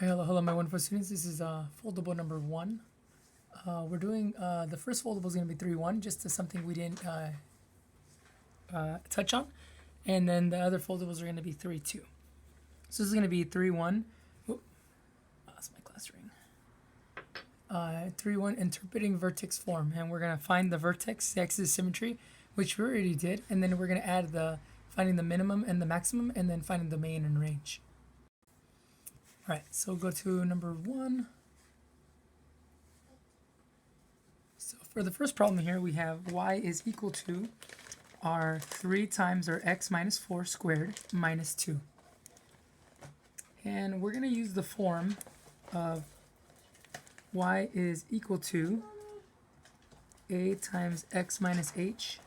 Hello, my wonderful students. This is foldable number 1. We're doing the first foldable is going to be 3-1, just to something we didn't touch on, and then the other foldables are going to be 3-2. So this is going to be 3-1. That's my class ring. 3-1 interpreting vertex form, and we're going to find the vertex, the axis symmetry, which we already did, and then we're going to add the finding the minimum and the maximum, and then finding the domain and range. All right, so go to number 1. So for the first problem here, we have y is equal to our 3 times our x minus 4 squared minus 2. And we're going to use the form of y is equal to a times x minus h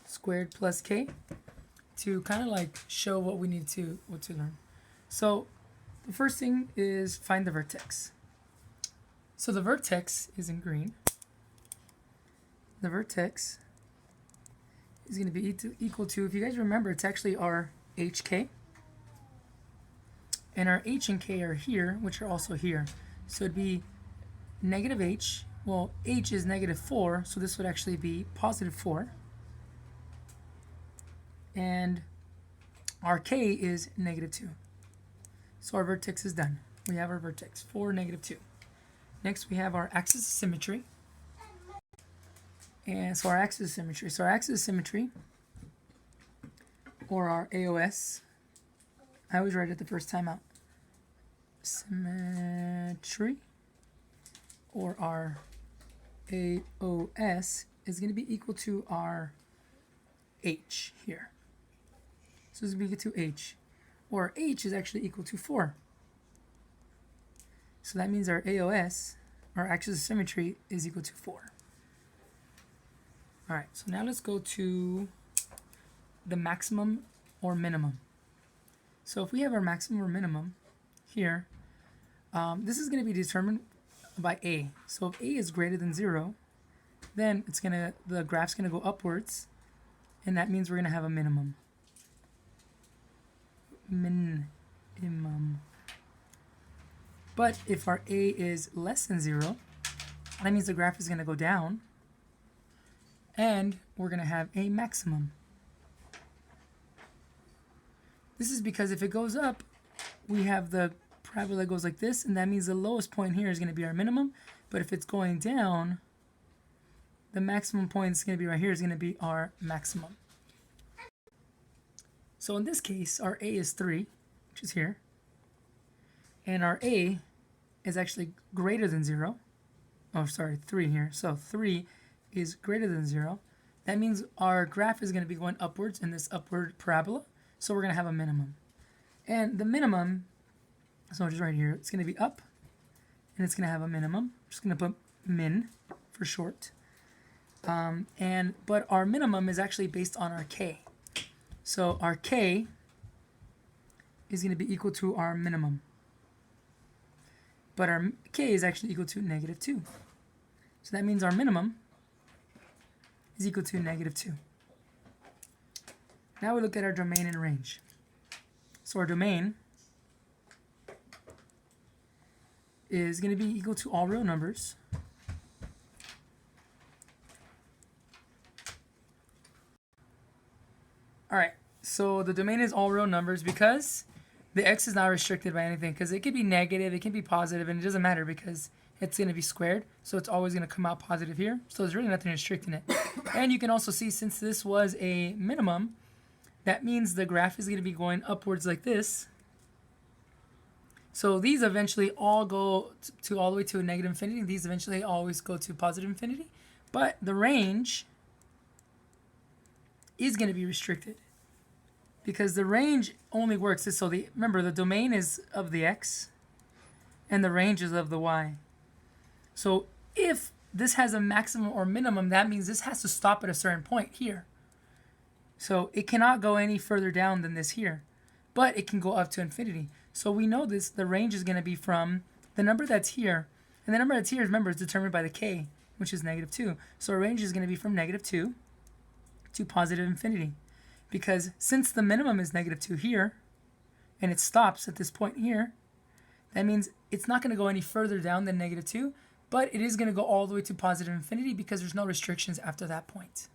squared plus k to kind of like show what we need to learn. So the first thing is find the vertex. So the vertex is in green. The vertex is going to be equal to, if you guys remember, it's actually our hk. And our h and k are here, which are also here. So it'd be negative h. Well, h is negative 4, so this would actually be positive 4. And our k is negative 2. So our vertex is done. We have our vertex, 4, negative 2. Next, we have our axis of symmetry. And so our axis of symmetry. So our axis of symmetry, or our AOS, I always write it the first time out. Symmetry, or our AOS, is going to be equal to our h here. So this is equal to h. Or h is actually equal to 4. So that means our AOS, our axis of symmetry, is equal to 4. Alright, so now let's go to the maximum or minimum. So if we have our maximum or minimum here, this is going to be determined by a. So if a is greater than 0, then the graph's going to go upwards, and that means we're going to have a minimum. Minimum. But if our a is less than 0, that means the graph is going to go down, and we're going to have a maximum. This is because if it goes up, we have the parabola that goes like this, and that means the lowest point here is going to be our minimum. But if it's going down, the maximum point is going to be right here, is going to be our maximum. So in this case, our a is 3, which is here, and our a is actually greater than 0. Oh, sorry, 3 here. So 3 is greater than 0. That means our graph is going to be going upwards in this upward parabola. So we're going to have a minimum. And the minimum, so just right here, it's going to be up, and it's going to have a minimum. I'm just going to put min for short. But our minimum is actually based on our k. So our k is going to be equal to our minimum. But our k is actually equal to negative 2. So that means our minimum is equal to negative 2. Now we look at our domain and range. So our domain is going to be equal to all real numbers. Alright, so the domain is all real numbers because the x is not restricted by anything, because it could be negative, it can be positive, and it doesn't matter because it's going to be squared, so it's always going to come out positive here. So there's really nothing restricting it. And you can also see, since this was a minimum, that means the graph is going to be going upwards like this. So these eventually all go to all the way to a negative infinity. These eventually always go to positive infinity. But the range is going to be restricted, because the range only works. So remember, the domain is of the x, and the range is of the y. So if this has a maximum or minimum, that means this has to stop at a certain point here. So it cannot go any further down than this here, but it can go up to infinity. So we know this, the range is going to be from the number that's here, and the number that's here, remember, is determined by the k, which is negative 2. So our range is going to be from negative 2 to positive infinity, because since the minimum is negative 2 here, and it stops at this point here, That means it's not going to go any further down than negative 2, but it is going to go all the way to positive infinity because there's no restrictions after that point.